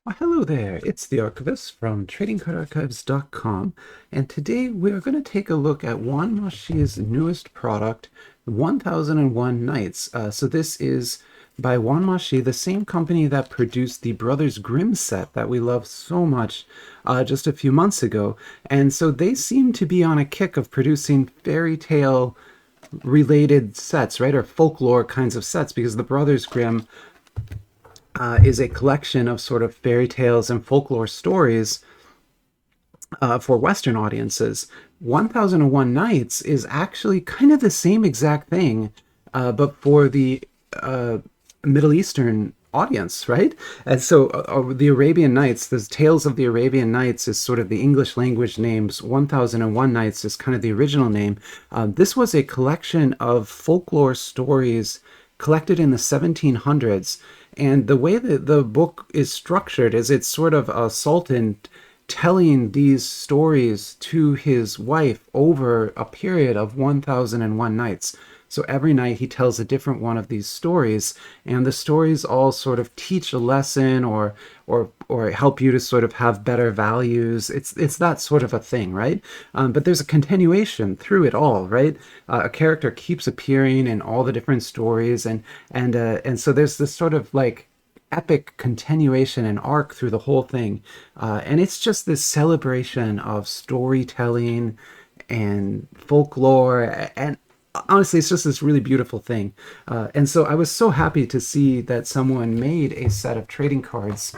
Well, hello there, it's the Archivist from TradingCardArchives.com, and today we are going to take a look at Wanmanshe's newest product, 1001 Nights. So this is by Wanmanshe, the same company that produced the Brothers Grimm set that we love so much just a few months ago. And so they seem to be on a kick of producing fairy tale related sets, right? Or folklore kinds of sets, because the Brothers Grimm is a collection of sort of fairy tales and folklore stories for Western audiences. 1001 Nights is actually kind of the same exact thing, but for the uh, Middle Eastern audience, right? And so the Arabian Nights, the Tales of the Arabian Nights is sort of the English language names. 1001 Nights is kind of the original name. This was a collection of folklore stories collected in the 1700s. And the way that the book is structured is it's sort of a sultan telling these stories to his wife over a period of 1001 nights. So every night he tells a different one of these stories, and the stories all sort of teach a lesson or help you to sort of have better values. It's that sort of a thing, right? But there's a continuation through it all, right? A character keeps appearing in all the different stories, and so there's this sort of like epic continuation and arc through the whole thing. And it's just this celebration of storytelling and folklore. And honestly, it's just this really beautiful thing. And so I was so happy to see that someone made a set of trading cards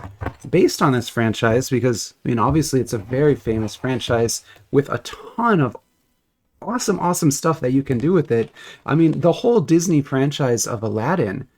based on this franchise because, I mean, obviously it's a very famous franchise with a ton of awesome stuff that you can do with it. I mean, the whole Disney franchise of Aladdin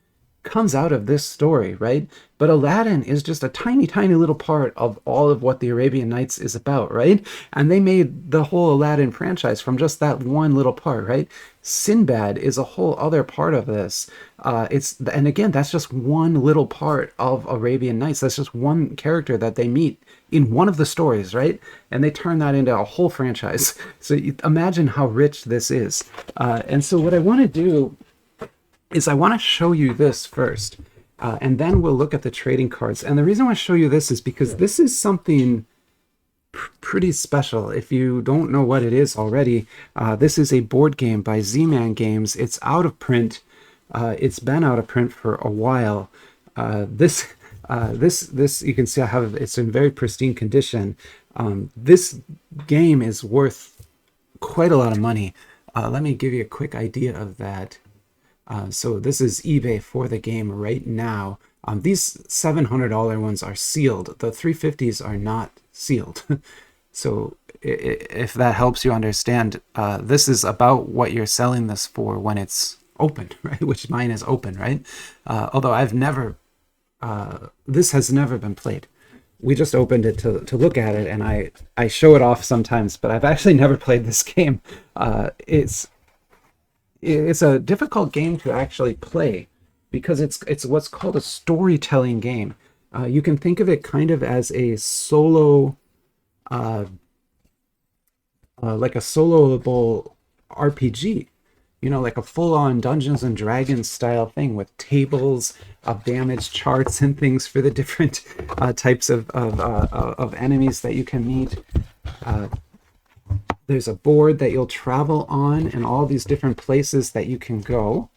comes out of this story, right? But Aladdin is just a tiny little part of all of what the Arabian Nights is about, right? And they made the whole Aladdin franchise from just that one little part, right? Sinbad is a whole other part of this. And again, that's just one little part of Arabian Nights. That's just one character that they meet in one of the stories, right? And they turn that into a whole franchise. So imagine how rich this is. And so what I want to do is I want to show you this first, and then we'll look at the trading cards. And the reason I want to show you this is because this is something pretty special. If you don't know what it is already, this is a board game by Z-Man Games. It's out of print. It's been out of print for a while. This you can see I have it's in very pristine condition. This game is worth quite a lot of money. Let me give you a quick idea of that. So this is eBay for the game right now. These $700 ones are sealed. The 350s are not sealed. So if that helps you understand, this is about what you're selling this for when it's open, right? Which mine is open, right? Although this has never been played. We just opened it to look at it, and I show it off sometimes, but I've actually never played this game. It's a difficult game to actually play because it's what's called a storytelling game. You can think of it kind of as a solo, like a soloable RPG. You know, like a full-on Dungeons and Dragons style thing with tables of damage charts and things for the different types of enemies that you can meet. There's a board that you'll travel on and all these different places that you can go.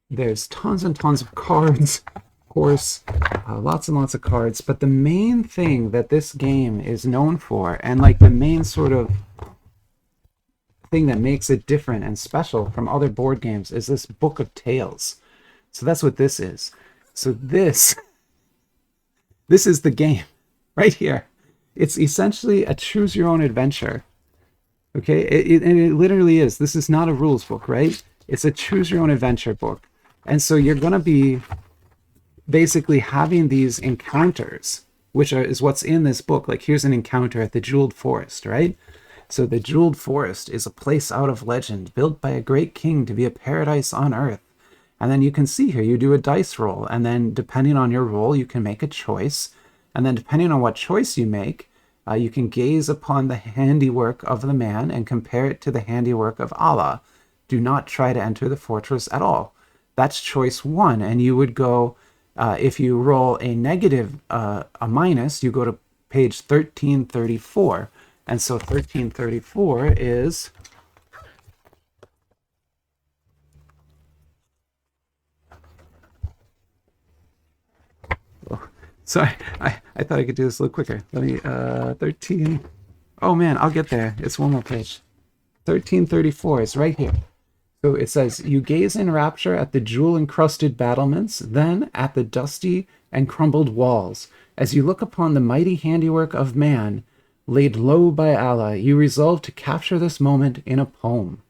There's tons and tons of cards, of course, lots and lots of cards. But the main thing that this game is known for, and like the main sort of thing that makes it different and special from other board games, is this book of tales. So that's what this is. So this is the game right here. It's essentially a choose your own adventure. Okay, and it literally is. This is not a rules book, right? It's a choose your own adventure book. And so you're going to be basically having these encounters, which is what's in this book. Like here's an encounter at the Jeweled Forest, right? So the Jeweled Forest is a place out of legend, built by a great king to be a paradise on earth. And then you can see here, you do a dice roll, and then depending on your roll, you can make a choice. And then depending on what choice you make, you can gaze upon the handiwork of the man and compare it to the handiwork of Allah. Do not try to enter the fortress at all. That's choice one. And you would go If you roll a negative, a minus, you go to page 1334. And so 1334 is... Oh, sorry, I thought I could do this a little quicker. Let me, 13... Oh man, I'll get there. It's one more page. 1334 is right here. So it says, you gaze in rapture at the jewel-encrusted battlements, then at the dusty and crumbled walls. As you look upon the mighty handiwork of man, laid low by Allah, you resolve to capture this moment in a poem.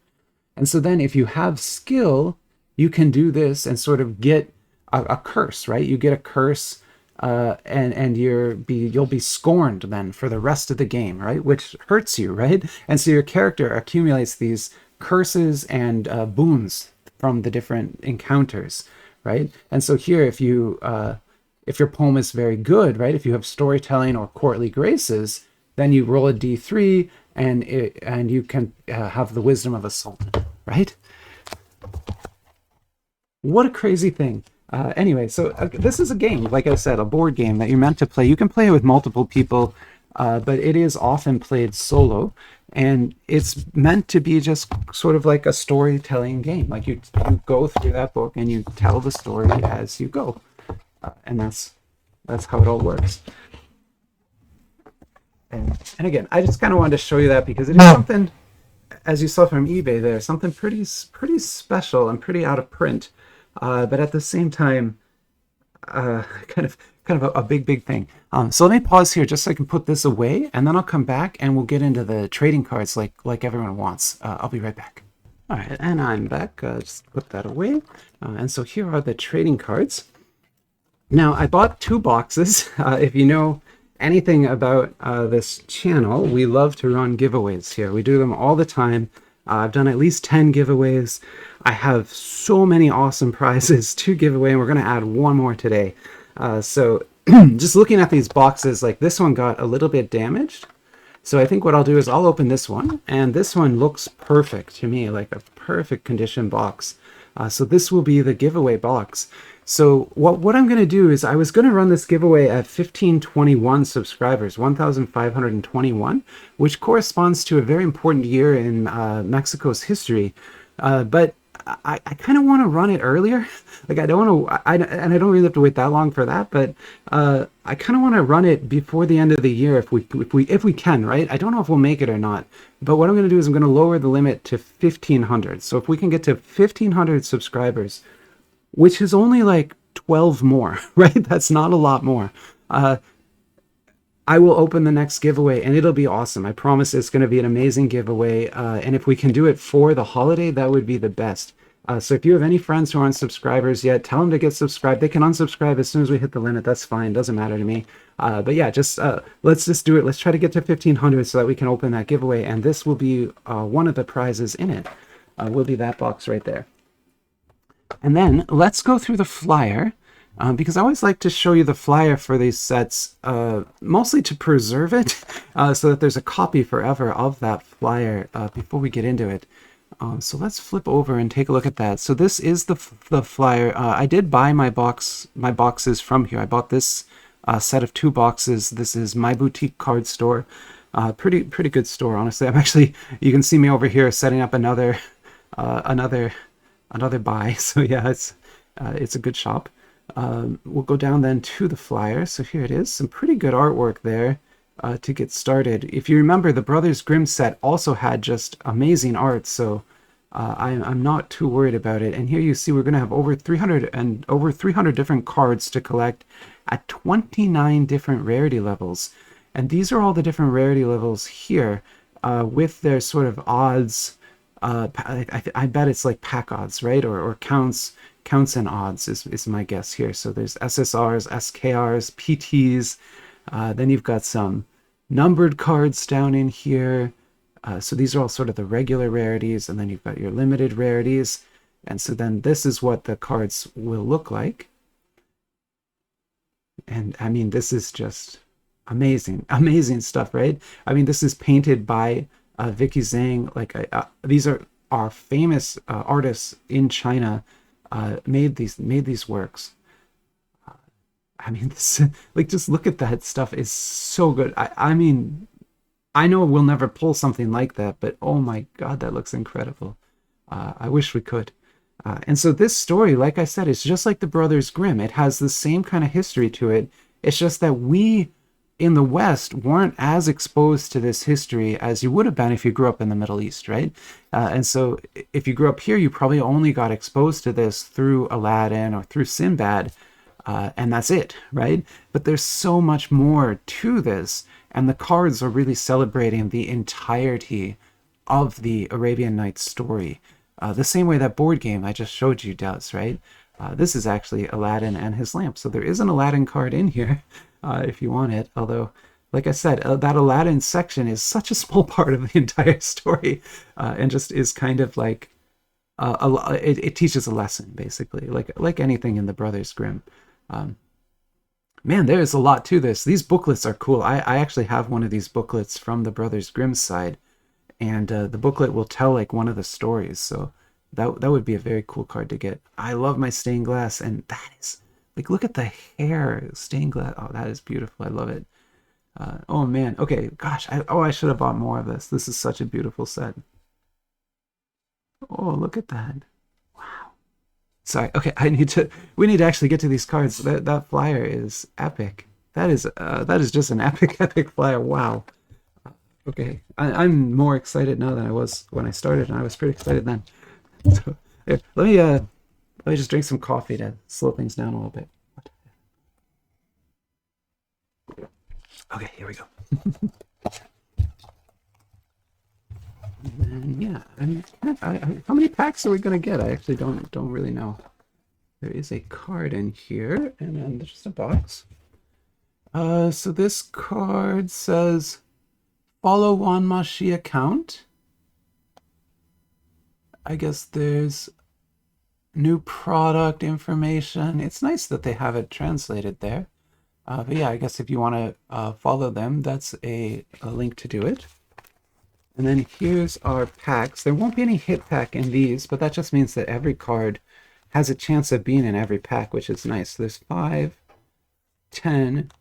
And so then if you have skill, you can do this and sort of get a curse, right? You get a curse, and you'll be scorned then for the rest of the game, right? Which hurts you, right? And so your character accumulates these curses and boons from the different encounters, right? And so here, if your poem is very good, right? If you have storytelling or courtly graces, then you roll a d3 and you can have the wisdom of a sultan, right? What a crazy thing. Anyway, so this is a game, like I said, a board game that you're meant to play. You can play it with multiple people, but it is often played solo. And it's meant to be just sort of like a storytelling game. Like you go through that book and you tell the story as you go. And that's how it all works. And again, I just kind of wanted to show you that because it is something, as you saw from eBay there, something pretty special and pretty out of print. But at the same time, kind of a big thing. So let me pause here just so I can put this away, and then I'll come back and we'll get into the trading cards like everyone wants. I'll be right back. All right, and I'm back. Just put that away. And so here are the trading cards. Now, I bought 2 boxes. If you know anything about this channel, we love to run giveaways here. We do them all the time. I've done at least 10 giveaways. I have so many awesome prizes to give away, and we're going to add one more today. So just looking at these boxes, like this one got a little bit damaged. So I think what I'll do is I'll open this one, and this one looks perfect to me, like a perfect condition box. So this will be the giveaway box. So what I'm going to do is I was going to run this giveaway at 1521 subscribers, 1,521, which corresponds to a very important year in Mexico's history. But I kind of want to run it earlier. Like I don't want to, and I don't really have to wait that long for that. But I kind of want to run it before the end of the year if we can, right? I don't know if we'll make it or not. But what I'm going to do is I'm going to lower the limit to 1,500. So if we can get to 1,500 subscribers, which is only like 12 more, right? That's not a lot more. I will open the next giveaway and it'll be awesome. I promise it's going to be an amazing giveaway. And if we can do it for the holiday, that would be the best. So if you have any friends who aren't subscribers yet, tell them to get subscribed. They can unsubscribe as soon as we hit the limit. That's fine. Doesn't matter to me. But yeah, let's just do it. Let's try to get to 1,500 so that we can open that giveaway. And this will be one of the prizes in it. Will be that box right there. And then let's go through the flyer, because I always like to show you the flyer for these sets, mostly to preserve it, so that there's a copy forever of that flyer before we get into it. So let's flip over and take a look at that. So this is the flyer. I did buy my boxes from here. I bought this set of 2 boxes. This is My Boutique Card Store. Pretty good store, honestly. I'm actually, you can see me over here setting up another buy. So yeah, it's a good shop. We'll go down then to the flyer. So here it is, some pretty good artwork there to get started. If you remember, the Brothers Grimm set also had just amazing art, so I'm not too worried about it. And here you see we're going to have over 300 different cards to collect at 29 different rarity levels. And these are all the different rarity levels here with their sort of odds. I bet it's like pack odds, right? Or counts and odds is my guess here. So there's SSRs, SKRs, PTs. Then you've got some numbered cards down in here. So these are all sort of the regular rarities, and then you've got your limited rarities. And so then this is what the cards will look like. And I mean, this is just amazing stuff, right? I mean, this is painted by Vicky Zhang. Like these are famous artists in China made these works. I mean, this, like, just look at that stuff. It's so good. I mean, I know we'll never pull something like that, but oh my God, that looks incredible. I wish we could. And so this story, like I said, it's just like the Brothers Grimm. It has the same kind of history to it. It's just that we in the West weren't as exposed to this history as you would have been if you grew up in the Middle East, right? And so if you grew up here, you probably only got exposed to this through Aladdin or through Sinbad, and that's it, right? But there's so much more to this, and the cards are really celebrating the entirety of the Arabian Nights story, the same way that board game I just showed you does, right? This is actually Aladdin and his lamp, so there is an Aladdin card in here if you want it. Although, like I said, that Aladdin section is such a small part of the entire story, and just is kind of like it teaches a lesson basically, like anything in the Brothers Grimm. Um, Man, there is a lot to this. These booklets are cool. I actually have one of these booklets from the Brothers Grimm side, and the booklet will tell like one of the stories. So that would be a very cool card to get. I love my stained glass, and that is like, look at the hair stained glass. Oh, that is beautiful. I love it. Oh man. Okay. Gosh. I should have bought more of this. This is such a beautiful set. Oh, look at that. Wow. Sorry. Okay. We need to actually get to these cards. That flyer is epic. That is just an epic, epic flyer. Wow. Okay. I'm more excited now than I was when I started, and I was pretty excited then. So here, let me just drink some coffee to slow things down a little bit. Okay, here we go. And yeah, I mean, how many packs are we gonna get? I actually don't really know. There is a card in here, and then there's just a box. So this card says follow Wanmanshe account. I guess there's new product information. It's nice that they have it translated there. But yeah, I guess if you want to follow them, that's a link to do it. And then here's our packs. There won't be any hit pack in these, but that just means that every card has a chance of being in every pack, which is nice. So there's 5, 10,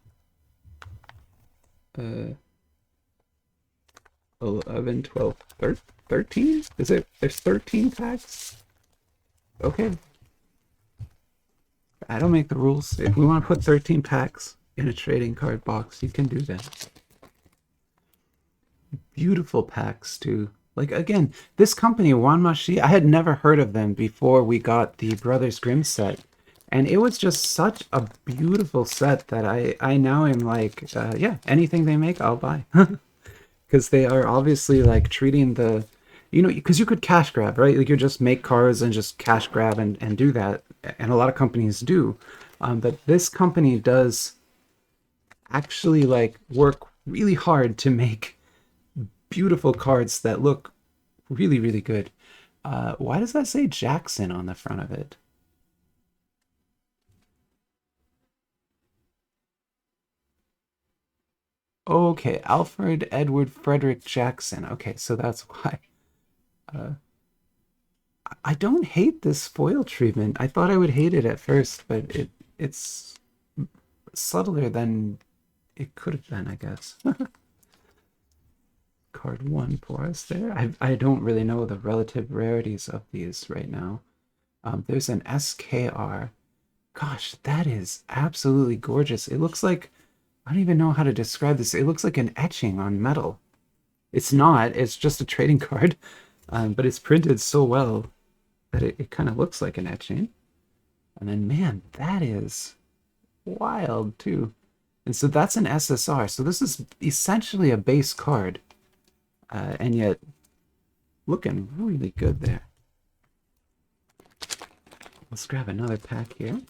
11, 12, 13? Is it? There's 13 packs? Okay. I don't make the rules. If we want to put 13 packs in a trading card box, you can do that. Beautiful packs too. Like again, this company, Wanmanshe, I had never heard of them before we got the Brothers Grimm set. And it was just such a beautiful set that I now am like, yeah, anything they make, I'll buy. Because they are obviously like treating the, because you could cash grab, right? Like you just make cards and just cash grab and do that. And a lot of companies do. But this company does actually like work really hard to make beautiful cards that look really, really good. Why does that say Jackson on the front of it? Okay, Alfred Edward Frederick Jackson. Okay, so that's why. Uh, I don't hate this foil treatment. I thought I would hate it at first, but it's subtler than it could have been, I guess. Card 1 for us there. I don't really know the relative rarities of these right now. There's an SKR. Gosh, that is absolutely gorgeous. It looks like, I don't even know how to describe this. It looks like an etching on metal. It's not, it's just a trading card, but it's printed so well that it kind of looks like an etching. And then, man, that is wild too. And so that's an SSR. So this is essentially a base card, and yet looking really good there. Let's grab another pack here.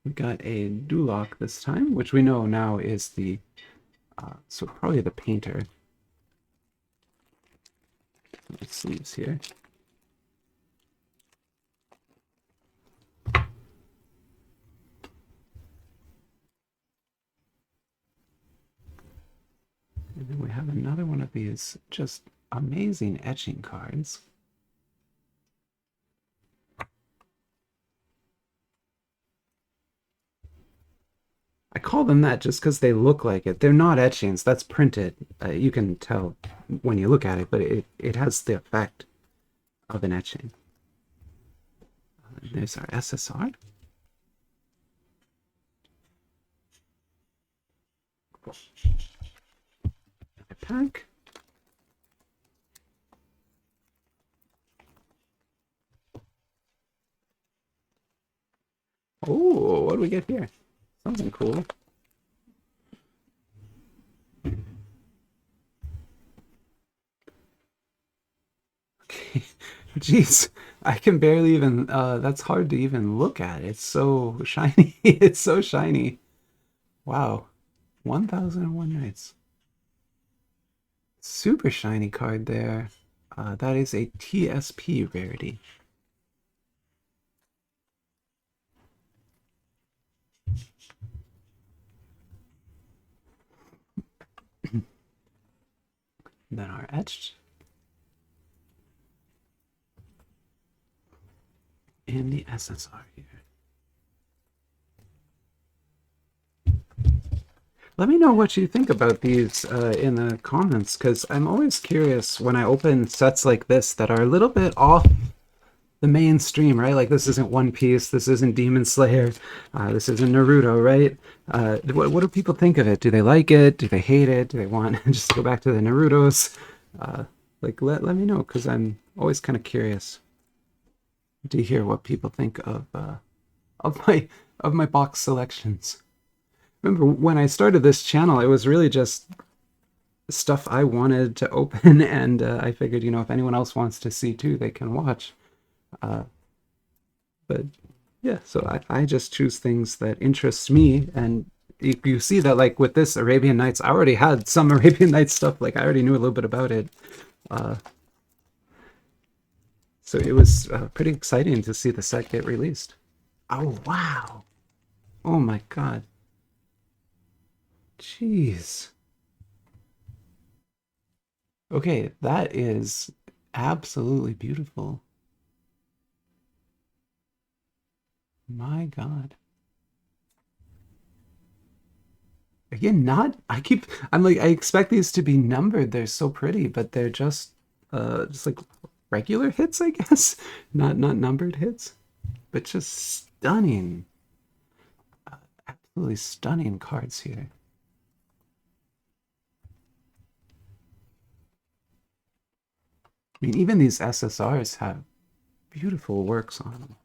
We got a Duloc this time, which we know now is the, so probably the painter. Sleeves here. And then we have another one of these just amazing etching cards. I call them that just because they look like it. They're not etchings. That's printed. You can tell when you look at it, but it has the effect of an etching. There's our SSR. Pack. Oh, what do we get here? Something cool. Okay. Jeez, I can barely even, that's hard to even look at. It's so shiny. It's so shiny. Wow. 1001 Nights. Super shiny card there. That is a TSP rarity. Then our etched. And the SSR here. Let me know what you think about these in the comments, because I'm always curious when I open sets like this that are a little bit off the mainstream, right? Like this isn't One Piece, this isn't Demon Slayer, this isn't Naruto, right? What do people think of it? Do they like it? Do they hate it? Do they want just to go back to the Narutos? Like let me know, because I'm always kind of curious to hear what people think of my box selections. Remember when I started this channel, it was really just stuff I wanted to open, and I figured, you know, if anyone else wants to see too, they can watch. But yeah, so I just choose things that interest me, and you see that like with this Arabian Nights, I already had some Arabian Nights stuff, like I already knew a little bit about it. So it was pretty exciting to see the set get released. Oh, wow. Oh my God. Jeez. Okay, that is absolutely beautiful. My God. Again, I'm like, I expect these to be numbered. They're so pretty, but they're just like regular hits, I guess. Not numbered hits, but just stunning. Absolutely stunning cards here. I mean, even these SSRs have beautiful works on them.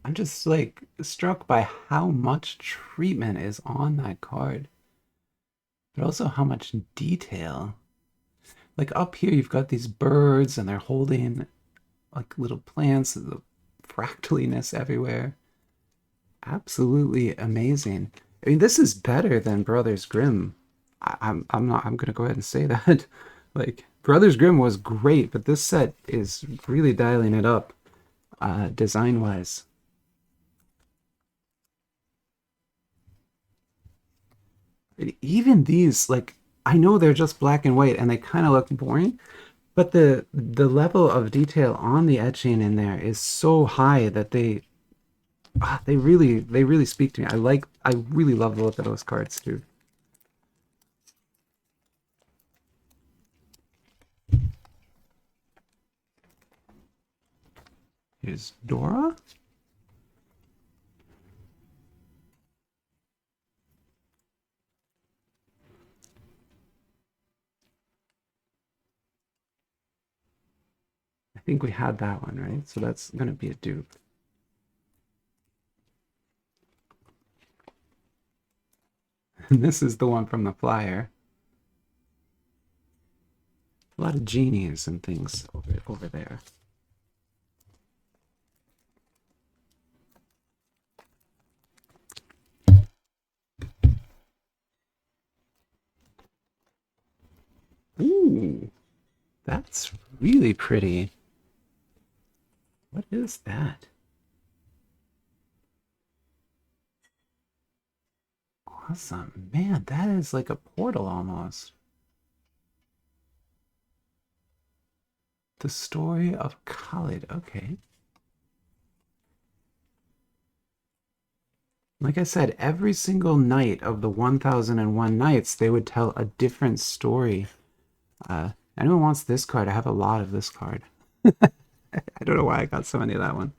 I'm just like struck by how much treatment is on that card, but also how much detail. Like up here, you've got these birds and they're holding like little plants, the fractaliness everywhere. Absolutely amazing. I mean, this is better than Brothers Grimm. I'm gonna go ahead and say that. Like Brothers Grimm was great, but this set is really dialing it up, design wise. Even these, like, I know they're just black and white and they kind of look boring, but the level of detail on the etching in there is so high that they really speak to me. I really love the look of those cards too. Here's Dora. I think we had that one, right? So that's gonna be a dupe. And this is the one from the flyer. A lot of genies and things over there. Ooh, that's really pretty. What is that? Awesome. Man, that is like a portal almost. The story of Khalid. Okay. Like I said, every single night of the 1001 Nights, they would tell a different story. Anyone wants this card? I have a lot of this card. I don't know why I got so many of that one,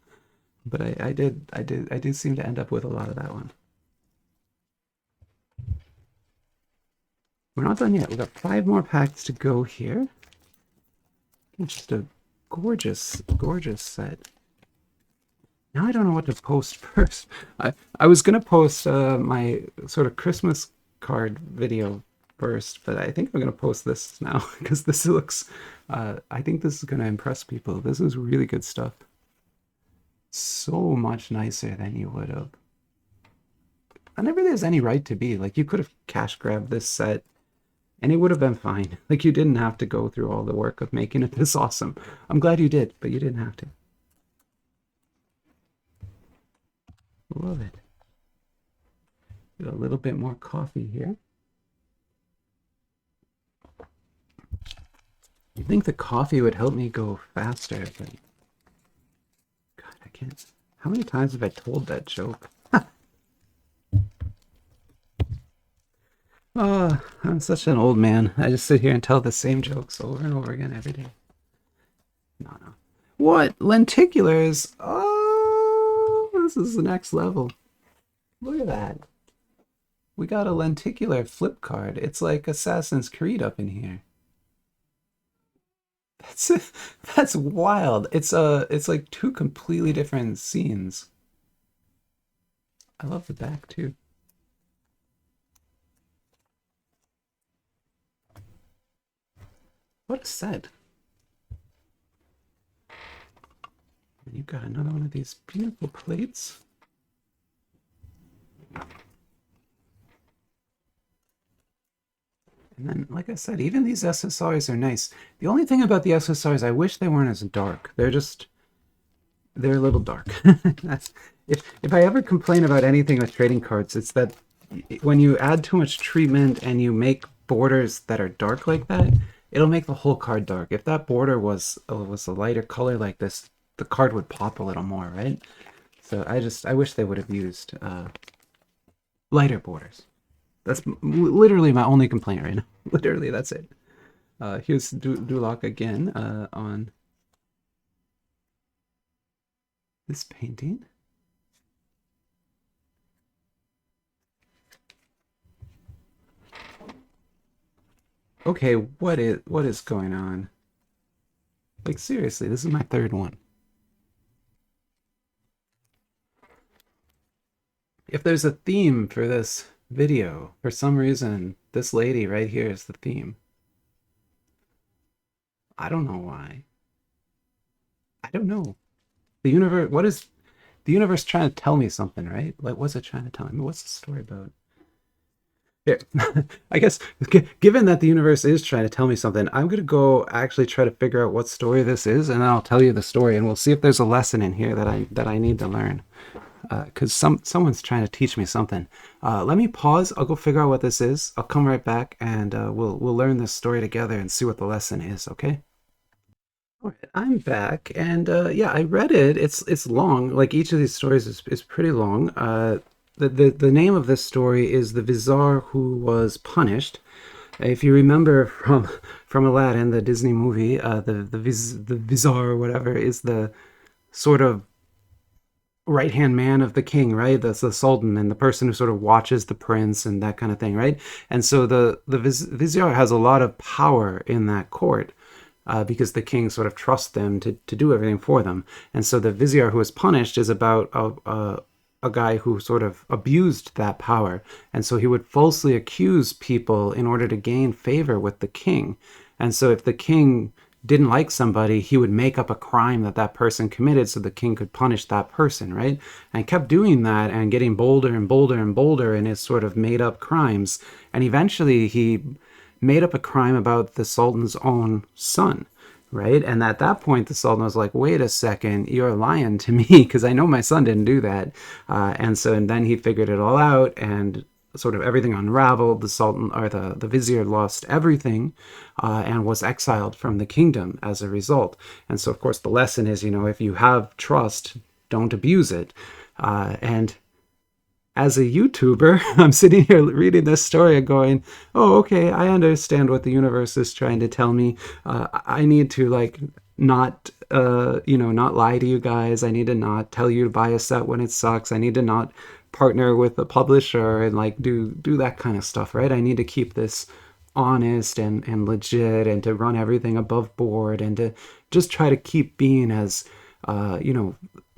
but I did seem to end up with a lot of that one. We're not done yet. We've got 5 more packs to go here. Just a gorgeous, gorgeous set. Now I don't know what to post first. I was gonna post my sort of Christmas card video first, but I think I'm gonna post this now because this looks. I think this is gonna impress people. This is really good stuff. So much nicer than you would have. And never there's any right to be. Like you could have cash grabbed this set and it would have been fine. Like you didn't have to go through all the work of making it this awesome. I'm glad you did, but you didn't have to. Love it. Get a little bit more coffee here. You'd think the coffee would help me go faster, but God, I can't. How many times have I told that joke? Oh, I'm such an old man. I just sit here and tell the same jokes over and over again every day. No. What? Lenticulars? Oh, this is the next level. Look at that. We got a lenticular flip card. It's like Assassin's Creed up in here. That's wild. It's like 2 completely different scenes. I love the back too. What a set. And you've got another one of these beautiful plates. And then, like I said, even these SSRs are nice. The only thing about the SSRs, I wish they weren't as dark. They're a little dark. That's, if I ever complain about anything with trading cards, it's that when you add too much treatment and you make borders that are dark like that, it'll make the whole card dark. If that border was a lighter color like this, the card would pop a little more, right? So I wish they would have used lighter borders. That's literally my only complaint right now. Literally, that's it. Here's Dulak again on this painting. Okay, what is going on? Like seriously, this is my 3rd one. If there's a theme for this video, for some reason, this lady right here is the theme. I don't know why. I don't know. The universe, what is the universe trying to tell me something, right? Like, what's it trying to tell me? What's the story about? Here, I guess, given that the universe is trying to tell me something, I'm going to go actually try to figure out what story this is, and then I'll tell you the story, and we'll see if there's a lesson in here that I need to learn. Because someone's trying to teach me something. Let me pause. I'll go figure out what this is. I'll come right back, and we'll learn this story together and see what the lesson is, okay? All right, I'm back, and yeah, I read it. It's long. Like each of these stories is pretty long. The name of this story is The Vizier Who Was Punished. If you remember from Aladdin, the Disney movie, the Vizier or whatever is the sort of right-hand man of the king, right? That's the sultan and the person who sort of watches the prince and that kind of thing, right? And so the vizier has a lot of power in that court because the king sort of trusts them to do everything for them. And so the vizier who is punished is about a guy who sort of abused that power. And so he would falsely accuse people in order to gain favor with the king. And so if the king didn't like somebody, he would make up a crime that person committed so the king could punish that person, right? And kept doing that and getting bolder and bolder and bolder in his sort of made up crimes. And eventually he made up a crime about the sultan's own son, right? And at that point, the sultan was like, wait a second, you're lying to me because I know my son didn't do that. And then he figured it all out and sort of everything unraveled. The sultan or the vizier lost everything and was exiled from the kingdom as a result. And so, of course, the lesson is, if you have trust, don't abuse it. And as a YouTuber, I'm sitting here reading this story and going, oh, okay, I understand what the universe is trying to tell me. I need to not, not lie to you guys. I need to not tell you to buy a set when it sucks. I need to not partner with a publisher and do that kind of stuff, right? I need to keep this honest and legit and to run everything above board and to just try to keep being as,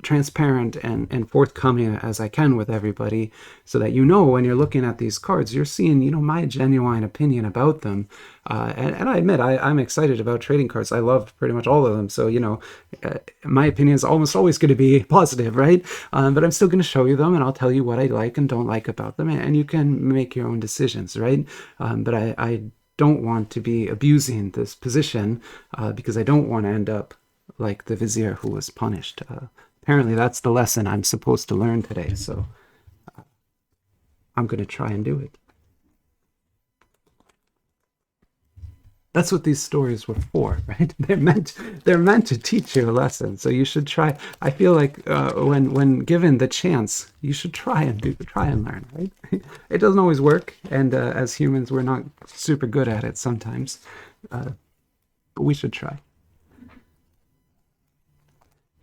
transparent and forthcoming as I can with everybody, so that when you're looking at these cards, you're seeing my genuine opinion about them. And I admit I'm excited about trading cards. I love pretty much all of them, so my opinion is almost always going to be positive, right? But I'm still going to show you them, and I'll tell you what I like and don't like about them, and you can make your own decisions, right? But I don't want to be abusing this position because I don't want to end up like the vizier who was punished. Apparently that's the lesson I'm supposed to learn today, so I'm going to try and do it. That's what these stories were for, right? They're meant to teach you a lesson. So you should try. I feel like when given the chance, you should try and learn, right? It doesn't always work, and as humans, we're not super good at it sometimes, but we should try.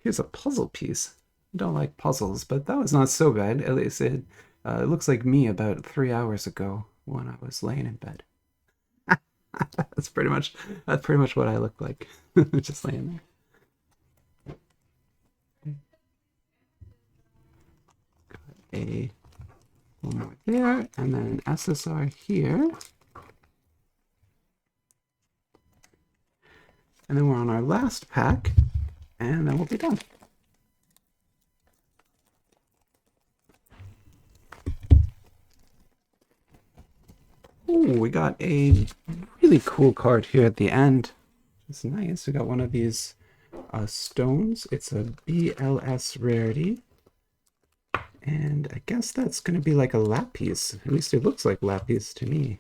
Here's a puzzle piece. I don't like puzzles, but that was not so bad. At least it looks like me about 3 hours ago when I was laying in bed. That's pretty much what I look like, just laying there. Got one more there, and then an SSR here. And then we're on our last pack, and then we'll be done. Ooh, we got a really cool card here at the end. It's nice. We got one of these stones. It's a BLS rarity. And I guess that's going to be like a lapis. At least it looks like lapis to me.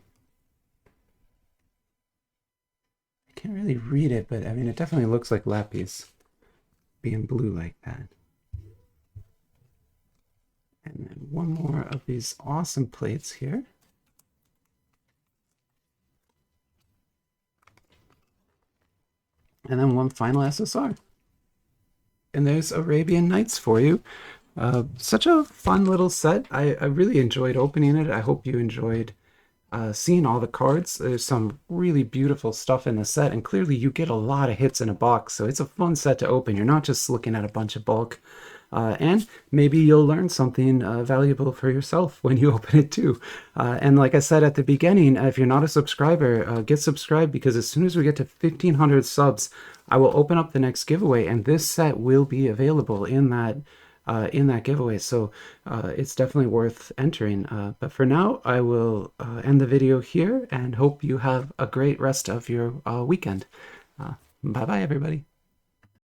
I can't really read it, but I mean, it definitely looks like lapis being blue like that. And then one more of these awesome plates here. And then one final SSR. And there's Arabian Nights for you. Such a fun little set. I really enjoyed opening it. I hope you enjoyed seeing all the cards. There's some really beautiful stuff in the set, and clearly you get a lot of hits in a box, so it's a fun set to open. You're not just looking at a bunch of bulk. And maybe you'll learn something valuable for yourself when you open it too. And like I said at the beginning, if you're not a subscriber, get subscribed, because as soon as we get to 1,500 subs, I will open up the next giveaway, and this set will be available in that giveaway. So it's definitely worth entering. But for now, I will end the video here and hope you have a great rest of your weekend. Bye-bye, everybody.